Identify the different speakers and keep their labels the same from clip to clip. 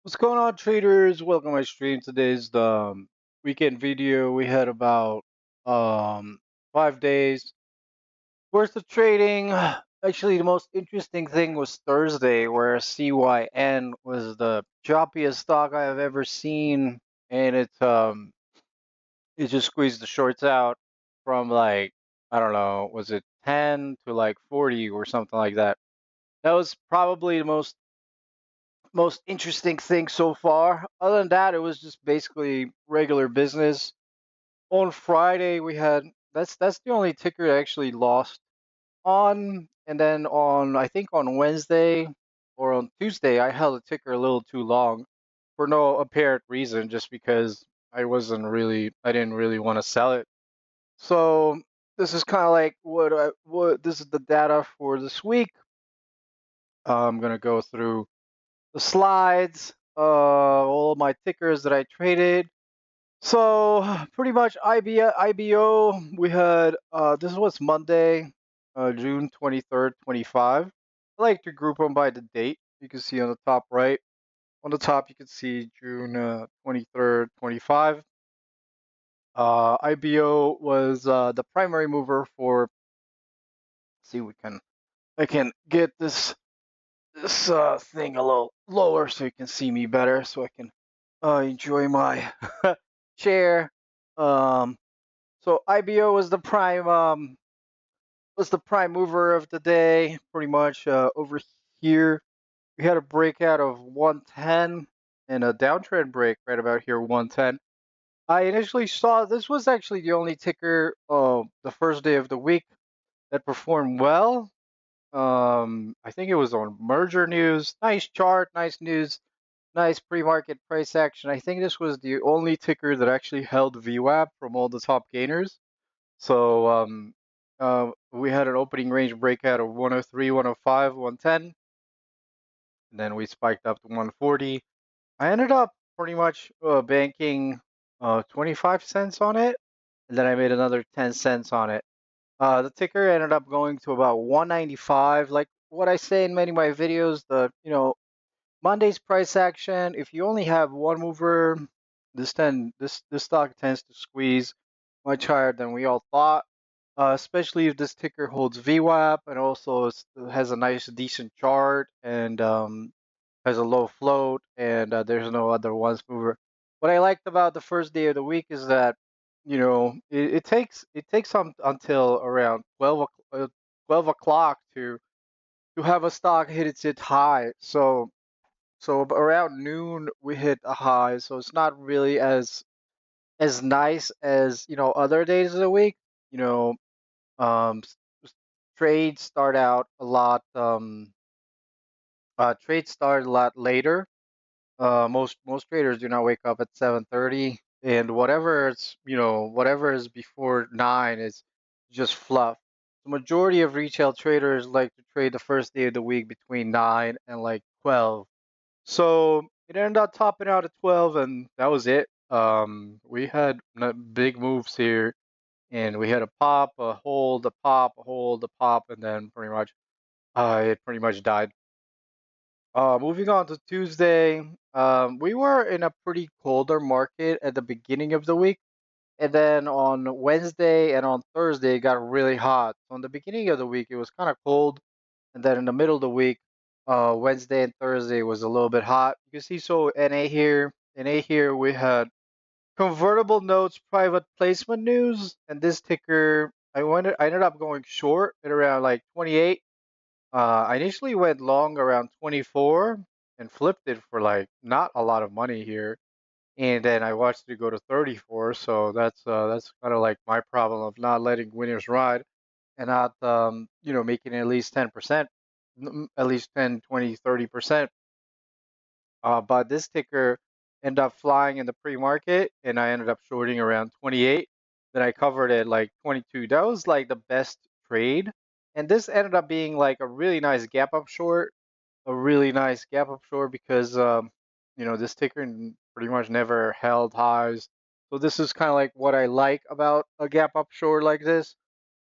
Speaker 1: What's going on, traders? Welcome to my stream. Today's the weekend video. We had about um 5 days worth of trading. Actually, the most interesting thing was Thursday, where CYN was the choppiest stock I have ever seen, and it just squeezed the shorts out from like, I don't know, was it 10 to like 40 or something like that. That was probably the most interesting thing so far. Other than that, it was just basically regular business. On Friday, we had that's the only ticker I actually lost on, and then on I think on Wednesday or on Tuesday, I held a ticker a little too long for no apparent reason, just because I didn't really want to sell it. So this is kind of like what this is the data for this week. I'm gonna go through the slides, all of my tickers that I traded. So pretty much IBO, we had, this was Monday, June 23rd, 25. I like to group them by the date. You can see on the top right. On the top, you can see June 23rd, 25. IBO was the primary mover for, see, I can get this thing a little lower so you can see me better, so I can enjoy my chair. Um, so IBO was the prime mover of the day, pretty much. Over here, we had a breakout of 110 and a downtrend break right about here, 110. I initially saw this was actually the only ticker the first day of the week that performed well. I think it was on merger news. Nice chart, nice news, nice pre-market price action. I think this was the only ticker that actually held VWAP from all the top gainers. So we had an opening range breakout of 103, 105, 110, and then we spiked up to 140. I ended up pretty much banking 25 cents on it, and then I made another 10 cents on it. The ticker ended up going to about 195. Like what I say in many of my videos, Monday's price action. If you only have one mover, this stock tends to squeeze much higher than we all thought. Especially if this ticker holds VWAP and also has a nice decent chart and has a low float, and there's no other ones mover. What I liked about the first day of the week is that it takes until around 12 o'clock to have a stock hit its high. So around noon we hit a high. So it's not really as nice as other days of the week. You know, trades start out a lot. Trades start a lot later. Most traders do not wake up at 7:30, and whatever is before 9 is just fluff. The majority of retail traders like to trade the first day of the week between 9 and like 12. So it ended up topping out at 12, and that was it. We had big moves here, and we had a pop, a hold, a pop, a hold, a pop, and then it pretty much died. Moving on to Tuesday, we were in a pretty colder market at the beginning of the week, and then on Wednesday and on Thursday it got really hot. So in the beginning of the week it was kind of cold, and then in the middle of the week, Wednesday and Thursday was a little bit hot. You can see so NA here, we had convertible notes private placement news, and this ticker I ended up going short at around like 28. I initially went long around 24 and flipped it for like not a lot of money here. And then I watched it go to 34. So that's kind of like my problem of not letting winners ride and not making at least 10%, at least 10, 20, 30%. But this ticker ended up flying in the pre-market, and I ended up shorting around 28. Then I covered it like 22. That was like the best trade. And this ended up being like a really nice gap up short, because this ticker pretty much never held highs. So this is kind of like what I like about a gap up short like this,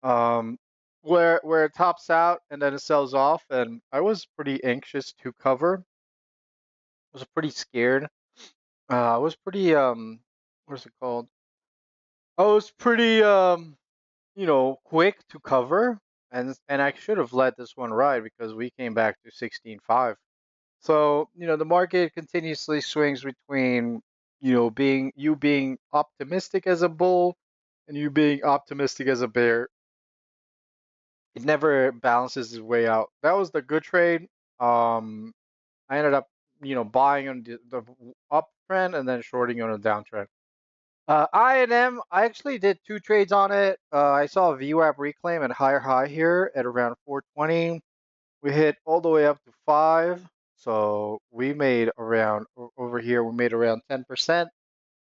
Speaker 1: um, where it tops out and then it sells off. And I was pretty anxious to cover was pretty scared. I was pretty what's it called? I was pretty quick to cover, and I should have let this one ride because we came back to 16.5. So, the market continuously swings between, being optimistic as a bull and you being optimistic as a bear. It never balances its way out. That was the good trade. Um, I ended up, buying on the uptrend and then shorting on a downtrend. I&M, I actually did two trades on it. I saw a VWAP reclaim at higher high here at around 420. We hit all the way up to 5. So we made around, over here, we made around 10%.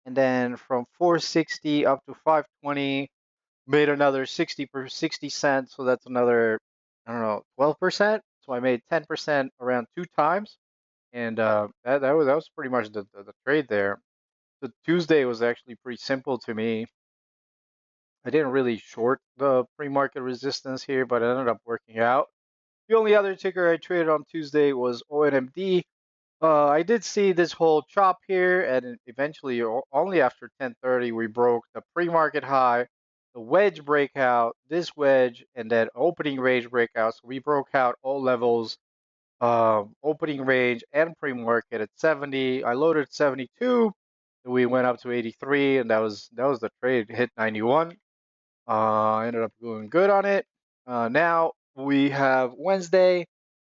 Speaker 1: And then from 460 up to 520, made another 60 cents. So that's another, I don't know, 12%. So I made 10% around 2 times. And that was pretty much the trade there. The Tuesday was actually pretty simple to me. I didn't really short the pre-market resistance here, but it ended up working out. The only other ticker I traded on Tuesday was ONMD. I did see this whole chop here, and eventually, only after 10:30, we broke the pre-market high, the wedge breakout, this wedge, and then opening range breakout. So we broke out all levels, opening range and pre-market at 70. I loaded 72. We went up to 83, and that was the trade. Hit 91. I ended up doing good on it. Now we have Wednesday.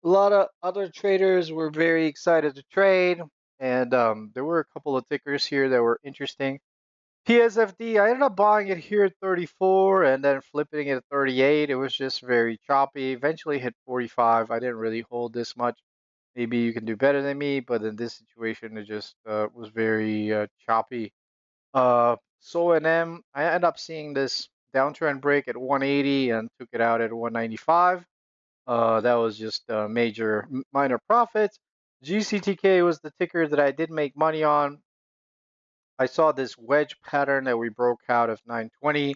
Speaker 1: A lot of other traders were very excited to trade, and there were a couple of tickers here that were interesting. PSFD, I ended up buying it here at 34 and then flipping it at 38. It was just very choppy. Eventually hit 45. I didn't really hold this much. Maybe you can do better than me, but in this situation, it just was very choppy. So I ended up seeing this downtrend break at 180 and took it out at 195. That was just major minor profits. GCTK was the ticker that I did make money on. I saw this wedge pattern that we broke out of 920,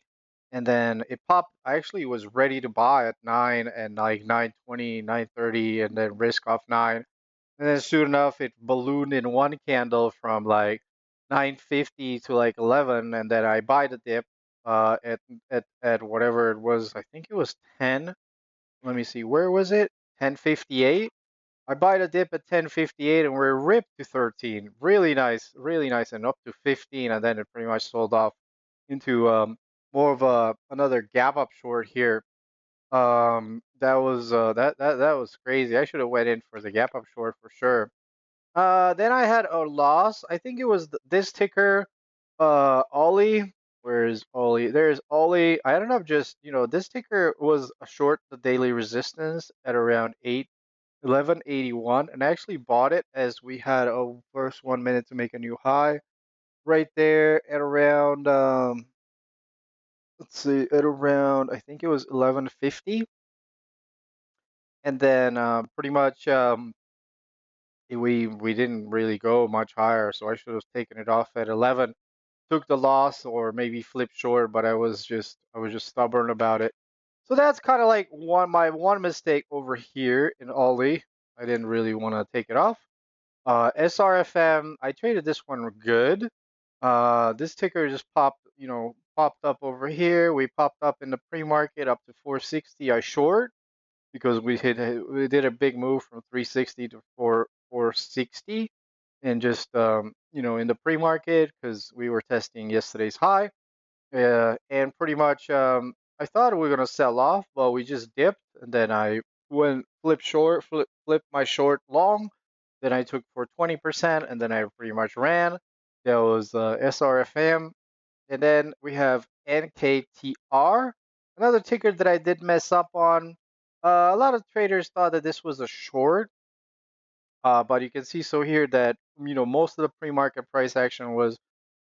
Speaker 1: and then it popped. I actually was ready to buy at 9 and like 920, 930, and then risk off 9. And then soon enough, it ballooned in one candle from like 950 to like 11, and then I buy the dip at whatever it was. I think it was 10. Let me see, where was it? 1058. I buy the dip at 1058, and we're ripped to 13. Really nice, and up to 15, and then it pretty much sold off into more of another gap up short here. That was crazy. I should have went in for the gap up short for sure. Then I had a loss. I think it was this ticker, Ollie. Where is Ollie? There's Ollie. I ended up just, this ticker was a short the daily resistance at around 1181, and I actually bought it as we had a first 1 minute to make a new high right there at around let's see, at around, I think it was 1150, and then pretty much we didn't really go much higher, so I should have taken it off at 11, took the loss, or maybe flipped short, but I was just stubborn about it. So that's kind of like my one mistake over here in Ollie. I didn't really want to take it off. SRFM, I traded this one good. This ticker just popped up over here. We popped up in the pre-market up to 460. I short because we did a big move from 360 to 460, and just in the pre-market because we were testing yesterday's high. And pretty much I thought we were gonna sell off, but we just dipped, and then I went flipped my short long. Then I took for 20%, and then I pretty much ran. That was SRFM, and then we have NKTR, another ticker that I did mess up on. A lot of traders thought that this was a short, but you can see so here that most of the pre-market price action was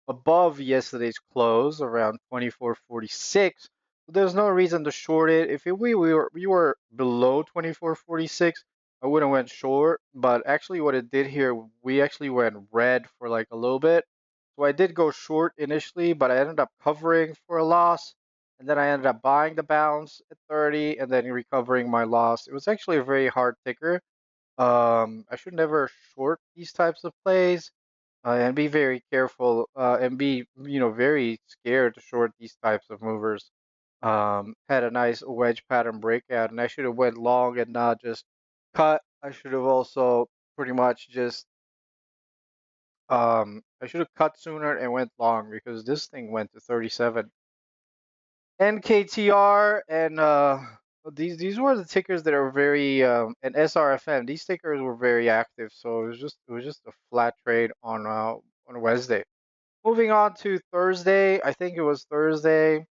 Speaker 1: above yesterday's close around 24.46. So there's no reason to short it. If we were below 24.46, I wouldn't went short. But actually, what it did here, we actually went red for like a little bit. So I did go short initially, but I ended up covering for a loss, and then I ended up buying the bounce at 30, and then recovering my loss. It was actually a very hard ticker. I should never short these types of plays, and be very careful, and be, very scared to short these types of movers. Had a nice wedge pattern breakout, and I should have went long and not just cut. I should have also pretty much just I should have cut sooner and went long because this thing went to 37. NKTR and these were the tickers that are very and SRFM. These tickers were very active, so it was just a flat trade on Wednesday. Moving on to Thursday, I think it was Thursday.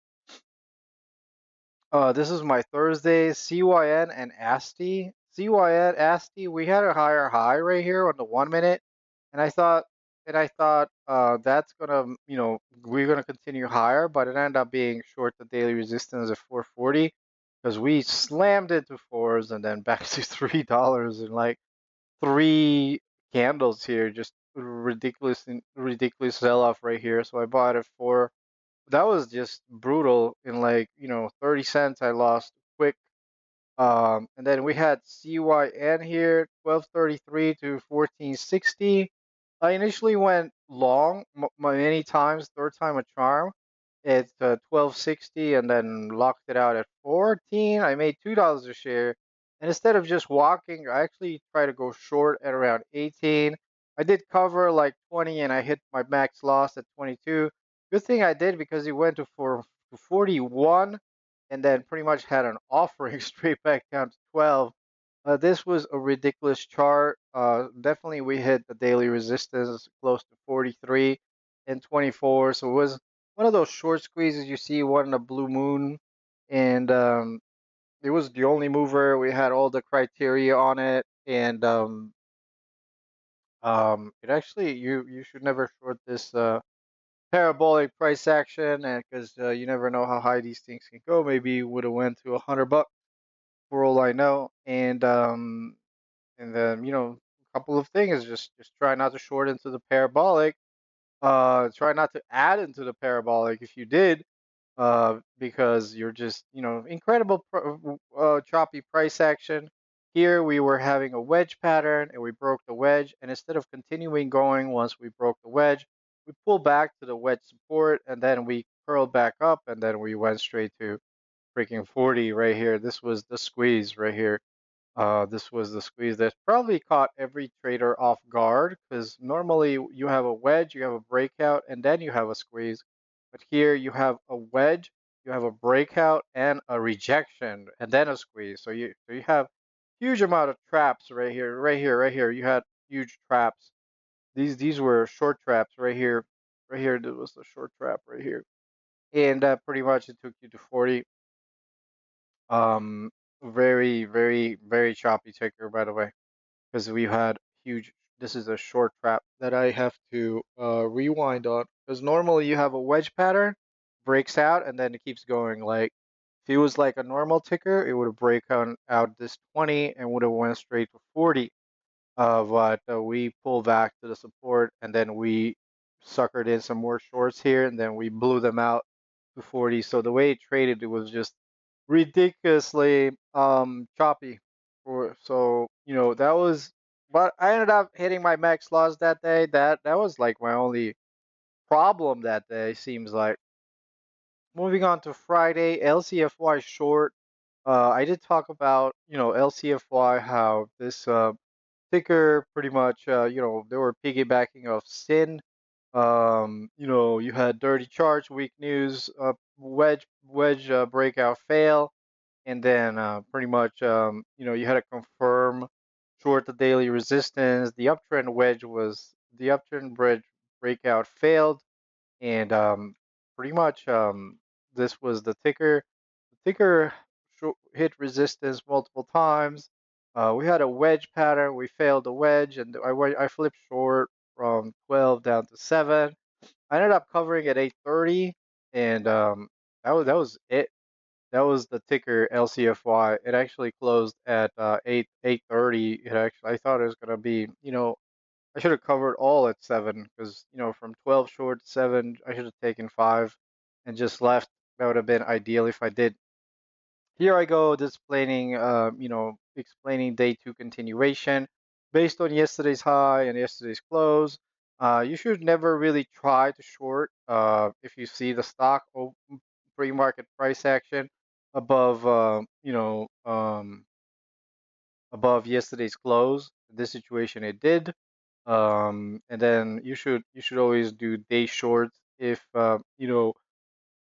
Speaker 1: This is my Thursday. CYN and ASTI. CYN, ASTI, we had a higher high right here on the 1 minute, and I thought that's gonna, we're gonna continue higher, but it ended up being short the daily resistance at 440 because we slammed into fours and then back to $3 in like three candles here. Just ridiculous sell off right here. So I bought it for that was just brutal. In like 30 cents I lost quick. And then we had CYN here, 1233 to 1460. I initially went long many times, third time a charm. It's 1260 and then locked it out at 14. I made $2 a share. And instead of just walking, I actually tried to go short at around 18. I did cover like 20 and I hit my max loss at 22. Good thing I did because it went to 41 and then pretty much had an offering straight back down to 12. This was a ridiculous chart. Definitely we hit the daily resistance close to 43 and 24. So it was one of those short squeezes you see one in a blue moon. And it was the only mover. We had all the criteria on it. And it actually, you should never short this parabolic price action, and because you never know how high these things can go. Maybe you would have went to $100 for all I know. And then a couple of things. Just try not to short into the parabolic. Try not to add into the parabolic if you did, because you're just incredible choppy price action. Here we were having a wedge pattern and we broke the wedge, and instead of continuing going once we broke the wedge, we pulled back to the wedge support and then we curled back up and then we went straight to freaking 40 right here. This was the squeeze right here. This was the squeeze that probably caught every trader off guard because normally you have a wedge, you have a breakout, and then you have a squeeze. But here you have a wedge, you have a breakout, and a rejection, and then a squeeze. So you have huge amount of traps right here, right here, right here. You had huge traps. These were short traps right here, right here. This was the short trap right here, and pretty much it took you to 40. Um, very, very, very choppy ticker, by the way, because we had huge. This is a short trap that I have to rewind on. Because normally you have a wedge pattern, breaks out, and then it keeps going. Like if it was like a normal ticker, it would have break out this 20 and would have went straight to 40. But we pulled back to the support, and then we suckered in some more shorts here, and then we blew them out to 40. So the way it traded, it was just ridiculously choppy. That was, but I ended up hitting my max loss that day. That was like my only problem that day, seems like. Moving on to Friday, LCFY short. I did talk about, LCFY, how this ticker pretty much, they were piggybacking off Sin. You had dirty charts, weak news, wedge breakout fail, and then pretty much, you had to confirm short the daily resistance. The uptrend wedge breakout failed, and pretty much this was the ticker. The ticker hit resistance multiple times. We had a wedge pattern. We failed the wedge, and I flipped short from 12 down to 7. I ended up covering at 8:30, and that was it. That was the ticker LCFY. It actually closed at 8:30. I thought it was gonna be, I should have covered all at 7 because, from 12 short to 7, I should have taken 5 and just left. That would have been ideal if I did. Here I go displaying, explaining day two continuation based on yesterday's high and yesterday's close. You should never really try to short if you see the stock pre-market price action above, above yesterday's close. In this situation, it did. And then you should always do day shorts if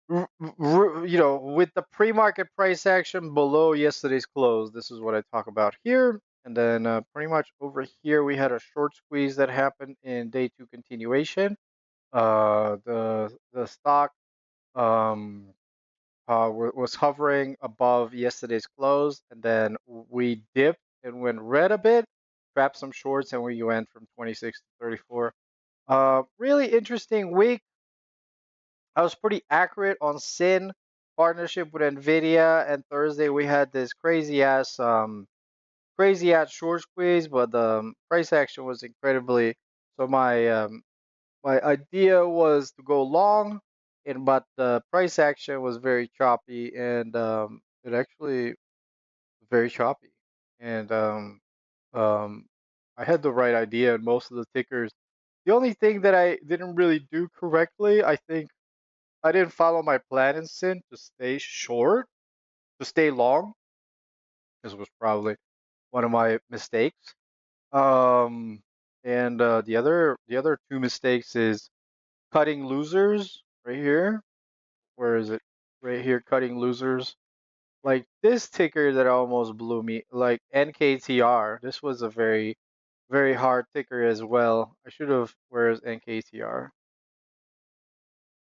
Speaker 1: with the pre-market price action below yesterday's close. This is what I talk about here. And then pretty much over here, we had a short squeeze that happened in day two continuation. The stock um, was hovering above yesterday's close, and then we dipped and went red a bit, trapped some shorts, and we went from 26 to 34. Really interesting week. I was pretty accurate on Sin partnership with Nvidia, and Thursday we had this crazy ass short squeeze, but the price action was incredibly. So my idea was to go long, and but the price action was very choppy, and it actually was very choppy, and um, I had the right idea in most of the tickers. The only thing that I didn't really do correctly, I think I didn't follow my plan in Sin to stay short, to stay long. This was probably one of my mistakes. Um, and the other two mistakes is cutting losers right here. Where is it? Right here, cutting losers. Like this ticker that almost blew me, like NKTR. This was a very hard ticker as well. I should have. Where's NKTR?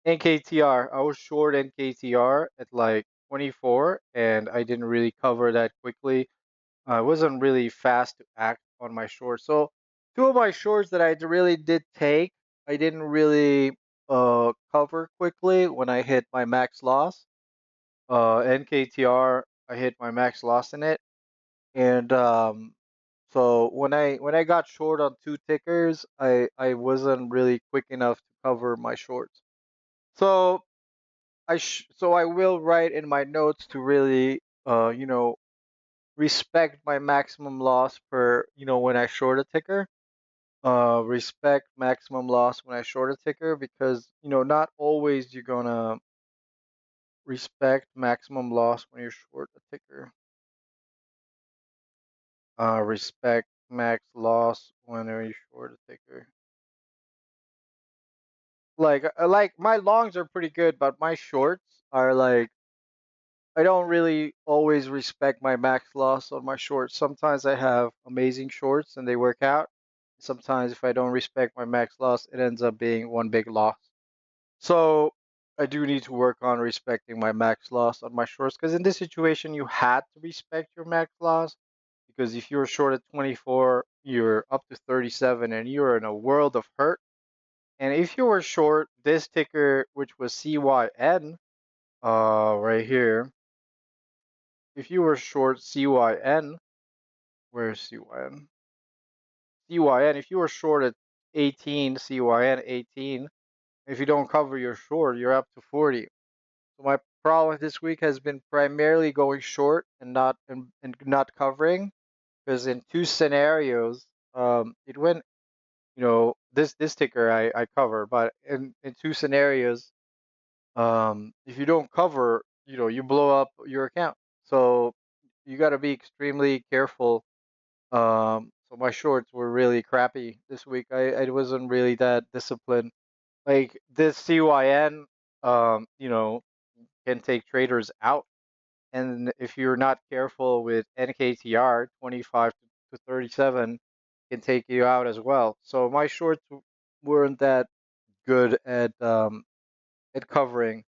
Speaker 1: NKTR. I was short NKTR at like 24, and I didn't really cover that quickly. I wasn't really fast to act on my shorts. So two of my shorts that I really did take, I didn't really cover quickly when I hit my max loss. NKTR, I hit my max loss in it, and so when I got short on two tickers, I wasn't really quick enough to cover my shorts. So so I will write in my notes to really respect my maximum loss per when I short a ticker. Respect maximum loss when I short a ticker, because not always you're gonna respect maximum loss when you short a ticker. Respect max loss when you short a ticker. Like my longs are pretty good, but my shorts are like I don't really always respect my max loss on my shorts. Sometimes I have amazing shorts and they work out. Sometimes if I don't respect my max loss, it ends up being one big loss. So I do need to work on respecting my max loss on my shorts, because in this situation you had to respect your max loss, because if you're short at 24, you're up to 37 and you're in a world of hurt. And if you were short this ticker, which was CYN, right here, if you were short CYN, where's CYN? CYN, if you were short at 18, CYN 18, if you don't cover your short, you're up to 40. So my problem this week has been primarily going short and not covering, because in two scenarios, it went, this ticker I cover, but in two scenarios, if you don't cover, you blow up your account. So you got to be extremely careful. So my shorts were really crappy this week. I wasn't really that disciplined. Like this CYN, can take traders out. And if you're not careful with NKTR, 25 to 37 can take you out as well. So my shorts weren't that good at covering.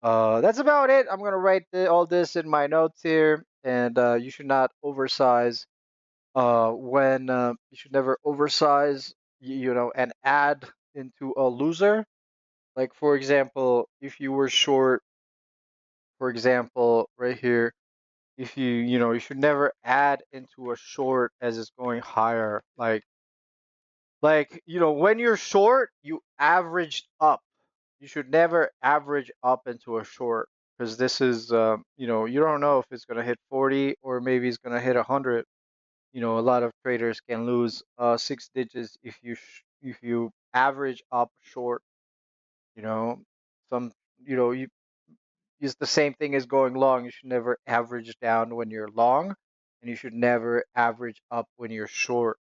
Speaker 1: That's about it. I'm gonna write all this in my notes here, and you should not oversize when you should never oversize, and add into a loser. Like for example, if you were short, for example, right here, if you should never add into a short as it's going higher. When you're short, you averaged up. You should never average up into a short. because this is, you don't know if it's going to hit 40 or maybe it's going to hit 100. A lot of traders can lose 6 digits if you average up short. You know, some, you it's the same thing as going long. You should never average down when you're long, and you should never average up when you're short.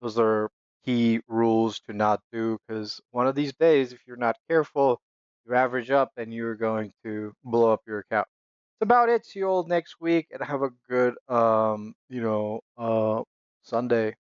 Speaker 1: Those are key rules to not do, because one of these days, if you're not careful, you average up and you're going to blow up your account. That's about it. See you all next week and have a good Sunday.